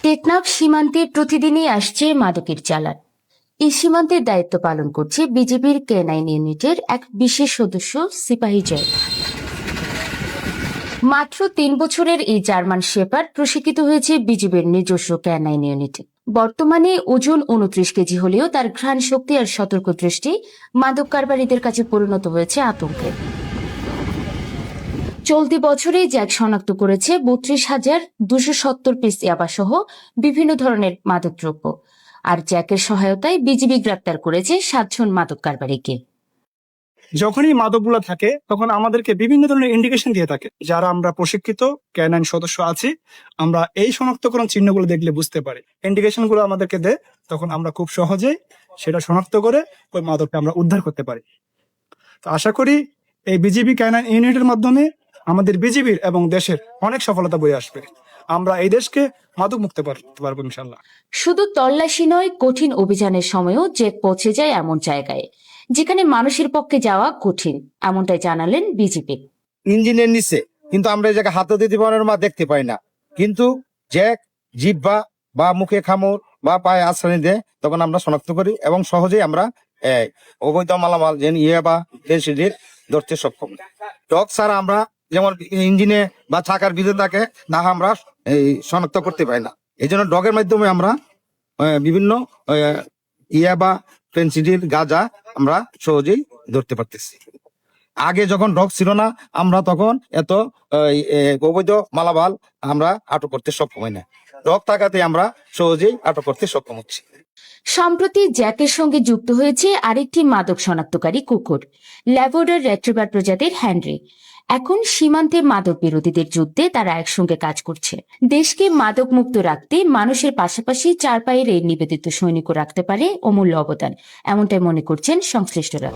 টেকনাফ সীমান্তে প্রতিদিনই আসছে মাদকের চালান। এই সীমান্তের দায়িত্ব পালন করছে বিজিবির K9 ইউনিটের এক বিশেষ সদস্য সিপাহী জয়। মাত্র ৩ বছরের এই জার্মান শেপার্ড প্রশিক্ষিত হয়েছে বিজিবির নিজস্ব K9 ইউনিটে। বর্তমানে ওজন ২৯ কেজি হলেও তার ঘ্রাণ শক্তি আর সতর্ক দৃষ্টি মাদক কারবারিদের কাছে পরিণত হয়েছে আতঙ্কে। চলতি বছরে জ্যাক শনাক্ত করেছে ৩২,২৭০ পিস ইয়াবা সহ বিভিন্ন ধরনের মাদকদ্রব্য। আর জ্যাকের সহায়তায় বিজিবি গ্রেপ্তার করেছে ৭ জন মাদক কারবারিকে। যখনই মাদকগুলো থাকে তখন আমাদেরকে বিভিন্ন ধরনের ইন্ডিকেশন দিয়ে থাকে। যারা আমরা প্রশিক্ষিত K9 সদস্য আছি, আমরা এই শনাক্তকরণ চিহ্নগুলো দেখলে বুঝতে পারি। ইন্ডিকেশন গুলো আমাদেরকে দেয়, তখন আমরা খুব সহজেই সেটা শনাক্ত করে ওই মাদকটা আমরা উদ্ধার করতে পারি। তো আশা করি এই বিজিবি K9 ইউনিটের মাধ্যমে আমাদের বিজিবির এবং দেশের অনেক সফলতা বয়ে আসবে। আমরা এই দেশকে মাদক মুক্ত করতে পারবো ইনশাল্লাহ। শুধু তল্লাশি নয়, কঠিন অভিযানের সময়ও জ্যাক পৌঁছে যায় এমন জায়গায় যেখানে মানুষের পক্ষে যাওয়া কঠিন, এমনটাই জানালেন বিজিবি। ইঞ্জিনের নিচে কিন্তু আমরা এই জায়গায় হাতে দিতে পারার মা দেখতে পাই না, কিন্তু জ্যাক জিহ্বা বা মুখে খামর বা পায়ে আশ্রয় দেয়, তখন আমরা শনাক্ত করি এবং সহজেই আমরা অবৈধ মালামাল যেন বা ফেন্সিডির ধরতে সক্ষম। টক ছাড়া আমরা যেমন ইঞ্জিনে বা চাকার ভিতরে থাকে না, আমরা এই শনাক্ত করতে পারি না। এই জন্য ডগের মাধ্যমে আমরা বিভিন্ন বা ফেন্সিডির গাঁজা আমরা সহজেই ধরতে পারতেছি। আগে যখন ডগ ছিল না, আমরা তখন এত অবৈধ মালামাল আমরা আটক করতে সক্ষম হয় না। ডগ থাকাতে আমরা সহজেই আটক করতে সক্ষম হচ্ছি। সম্প্রতি জ্যাকের সঙ্গে যুক্ত হয়েছে আরেকটি মাদক শনাক্তকারী কুকুর, ল্যাব্রাডর রিট্রিভার প্রজাতির হেনরি। এখন সীমান্তে মাদক বিরোধীদের যুদ্ধে তারা একসঙ্গে কাজ করছে। দেশকে মাদক মুক্ত রাখতে মানুষের পাশাপাশি চার পায়ের এই নিবেদিত সৈনিকও রাখতে পারে অমূল্য অবদান, এমনটাই মনে করছেন সংশ্লিষ্টরা।